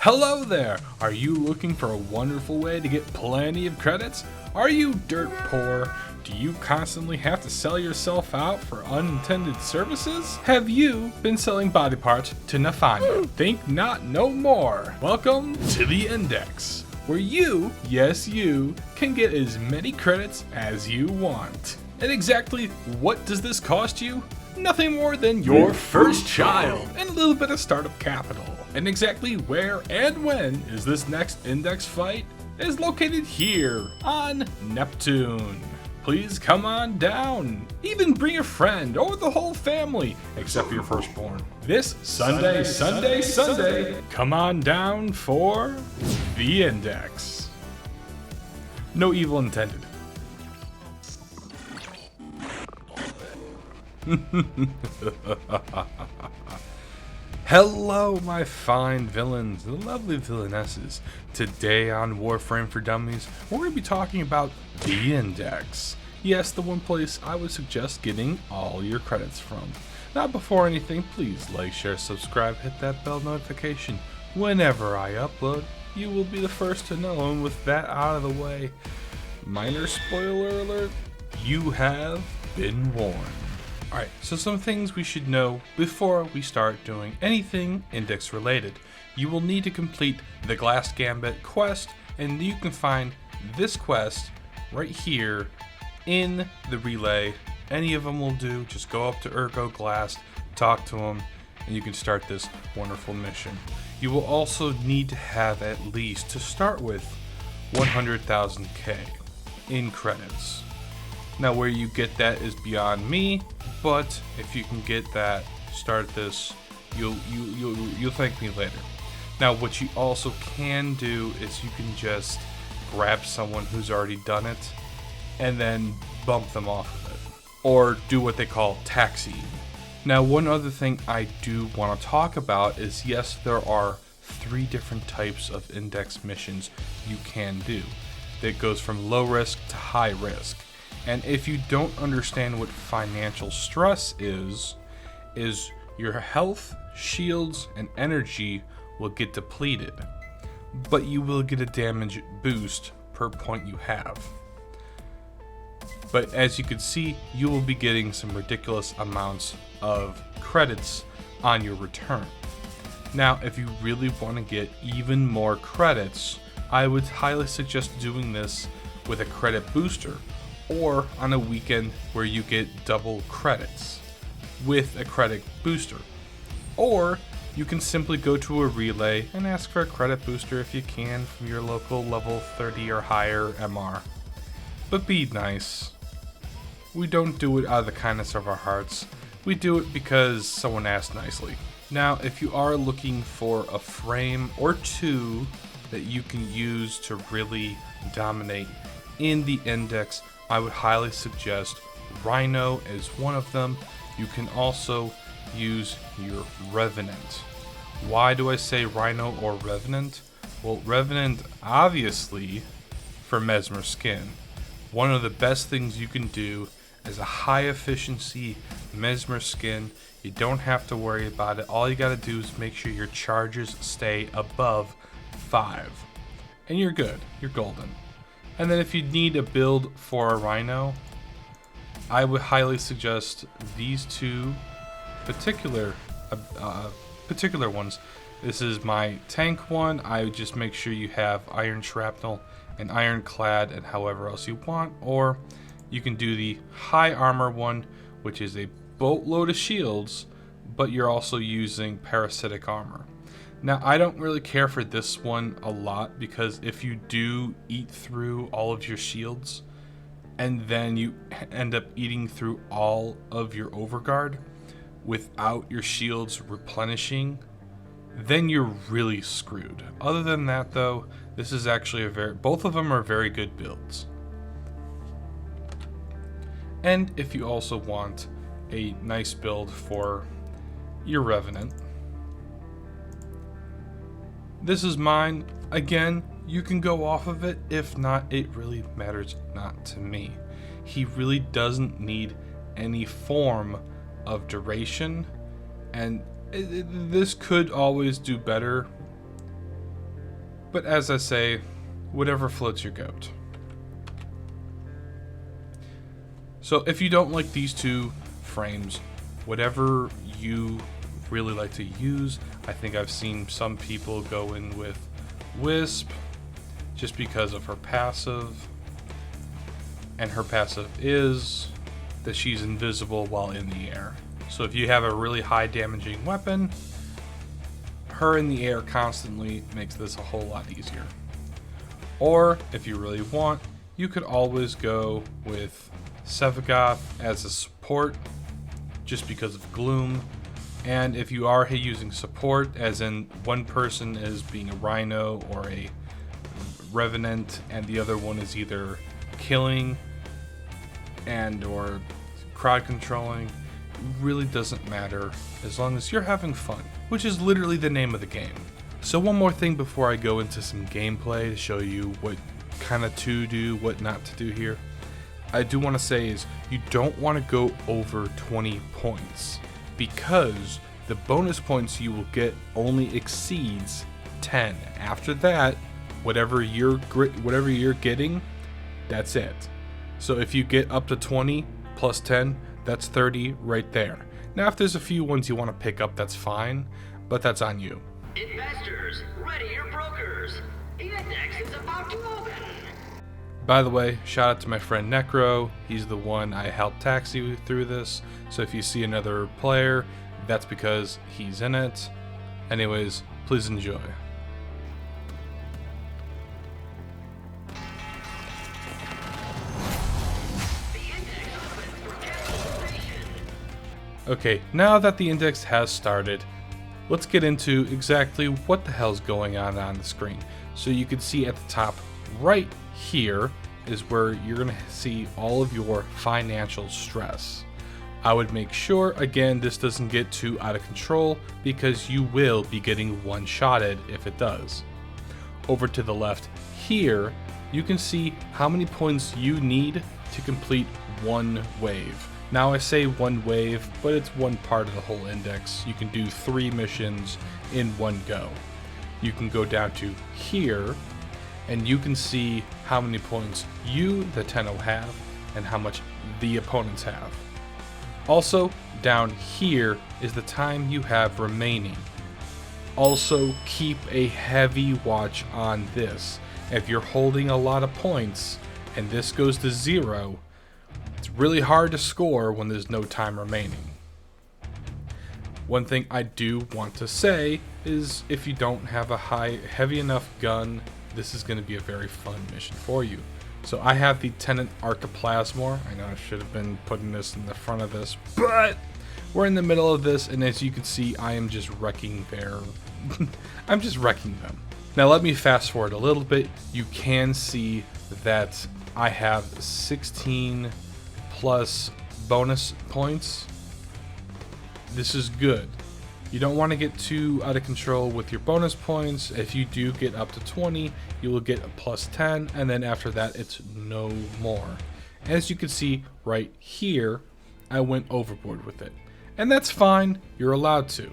Hello there! Are you looking for a wonderful way to get plenty of credits? Are you dirt poor? Do you constantly have to sell yourself out for unintended services? Have you been selling body parts to Nafanya? Think not no more. Welcome to the Index, where you, yes you, can get as many credits as you want. And exactly what does this cost you? Nothing more than your first child and a little bit of startup capital. And exactly where and when is this next Index fight is located here on Neptune. Please come on down. Even bring a friend or the whole family, except for your firstborn. This Sunday, come on down for the Index. No evil intended. Hello, my fine villains and lovely villainesses. Today on Warframe for Dummies, we're going to be talking about the Index. Yes, the one place I would suggest getting all your credits from. Now, before anything, please like, share, subscribe, hit that bell notification. Whenever I upload, you will be the first to know. And with that out of the way, minor spoiler alert, you have been warned. Alright, so some things we should know before we start doing anything Index related. You will need to complete the Glass Gambit quest, and you can find this quest right here in the relay. Any of them will do. Just go up to Urgo Glass, talk to him, and you can start this wonderful mission. You will also need to have at least, to start with, 100,000k in credits. Now, where you get that is beyond me, but if you can get that, start this, you'll thank me later. Now, what you also can do is you can just grab someone who's already done it and then bump them off of it, or do what they call taxiing. Now, one other thing I do want to talk about is, yes, there are 3 different types of Index missions you can do. That goes from low risk to high risk. And if you don't understand what financial stress is your health, shields, and energy will get depleted, but you will get a damage boost per point you have. But as you can see, you will be getting some ridiculous amounts of credits on your return. Now, if you really want to get even more credits, I would highly suggest doing this with a credit booster, or on a weekend where you get double credits with a credit booster. Or you can simply go to a relay and ask for a credit booster if you can from your local level 30 or higher MR. But be nice. We don't do it out of the kindness of our hearts. We do it because someone asked nicely. Now, if you are looking for a frame or 2 that you can use to really dominate in the Index, I would highly suggest Rhino as one of them. You can also use your Revenant. Why do I say Rhino or Revenant? Well, Revenant, obviously, for Mesmer Skin. One of the best things you can do is a high efficiency Mesmer Skin. You don't have to worry about it. All you gotta do is make sure your charges stay above 5. And you're good. You're golden. And then if you need a build for a Rhino, I would highly suggest these 2 particular ones. This is my tank one. I would just make sure you have Iron Shrapnel and Ironclad and however else you want. Or you can do the high armor one, which is a boatload of shields, but you're also using parasitic armor. Now, I don't really care for this one a lot, because if you do eat through all of your shields and then you end up eating through all of your overguard without your shields replenishing, then you're really screwed. Other than that, though, this is actually both of them are very good builds. And if you also want a nice build for your Revenant, this is mine. Again, you can go off of it. If not, it really matters not to me. He really doesn't need any form of duration, and this could always do better, But as I say, whatever floats your goat. So if you don't like these two frames, whatever you really like to use, I think I've seen some people go in with Wisp just because of her passive. And her passive is that she's invisible while in the air. So if you have a really high damaging weapon, her in the air constantly makes this a whole lot easier. Or if you really want, you could always go with Sevagoth as a support just because of Gloom. And if you are using support, as in one person is being a Rhino or a Revenant and the other one is either killing and or crowd controlling, really doesn't matter as long as you're having fun, which is literally the name of the game. So one more thing before I go into some gameplay to show you what kind of to do, what not to do here. I do want to say is you don't want to go over 20 points because the bonus points you will get only exceeds 10. After that, whatever you're getting, that's it. So if you get up to 20 plus 10, that's 30 right there. Now if there's a few ones you want to pick up, that's fine, but that's on you. Investors, ready your brokers. The index is about to open. By the way, shout out to my friend Necro. He's the one I helped taxi through this. So if you see another player, that's because he's in it. Anyways, please enjoy. Okay, now that the index has started, let's get into exactly what the hell's going on the screen. So you can see at the top right here is where you're going to see all of your financial stress. I would make sure, again, this doesn't get too out of control because you will be getting one-shotted if it does. Over to the left here, you can see how many points you need to complete one wave. Now I say one wave, but it's one part of the whole index. You can do 3 missions in one go. You can go down to here, and you can see how many points you, the Tenno, have, and how much the opponents have. Also, down here is the time you have remaining. Also, keep a heavy watch on this. If you're holding a lot of points, and this goes to 0, it's really hard to score when there's no time remaining. One thing I do want to say is if you don't have a heavy enough gun, this is going to be a very fun mission for you. So I have the Tenant Archiplasmor. I know I should have been putting this in the front of this, but we're in the middle of this, and as you can see, I am just wrecking I'm just wrecking them. Now let me fast forward a little bit. You can see that I have 16 plus bonus points. This is good. You don't want to get too out of control with your bonus points. If you do get up to 20, you will get a plus 10, and then after that it's no more. As you can see right here, I went overboard with it. And that's fine, you're allowed to.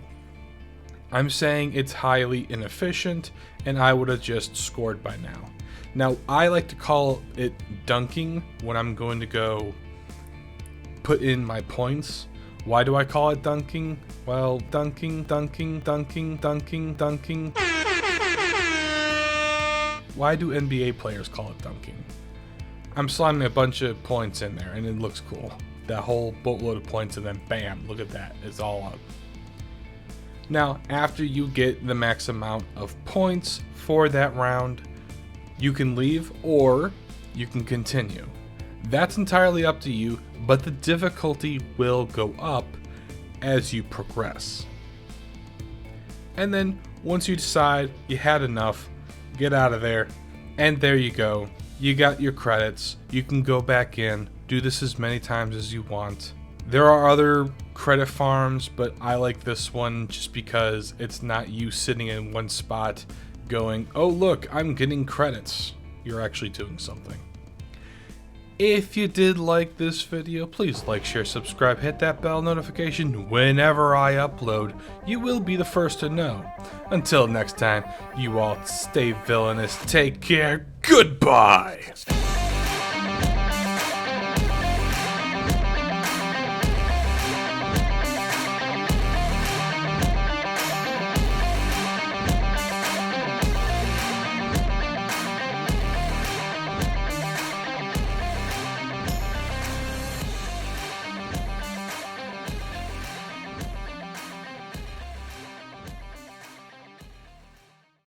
I'm saying it's highly inefficient, and I would have just scored by now. Now, I like to call it dunking when I'm going to go put in my points. Why do I call it dunking? Well, dunking. Why do NBA players call it dunking? I'm slamming a bunch of points in there, and it looks cool. That whole boatload of points, and then bam, look at that, it's all up. Now, after you get the max amount of points for that round, you can leave or you can continue. That's entirely up to you, but the difficulty will go up as you progress. And then once you decide you had enough, get out of there, and there you go. You got your credits. You can go back in, do this as many times as you want. There are other credit farms, but I like this one just because it's not you sitting in one spot going, oh look, I'm getting credits. You're actually doing something. If you did like this video, please like, share, subscribe, hit that bell notification. Whenever I upload, you will be the first to know. Until next time, you all stay villainous, take care, goodbye!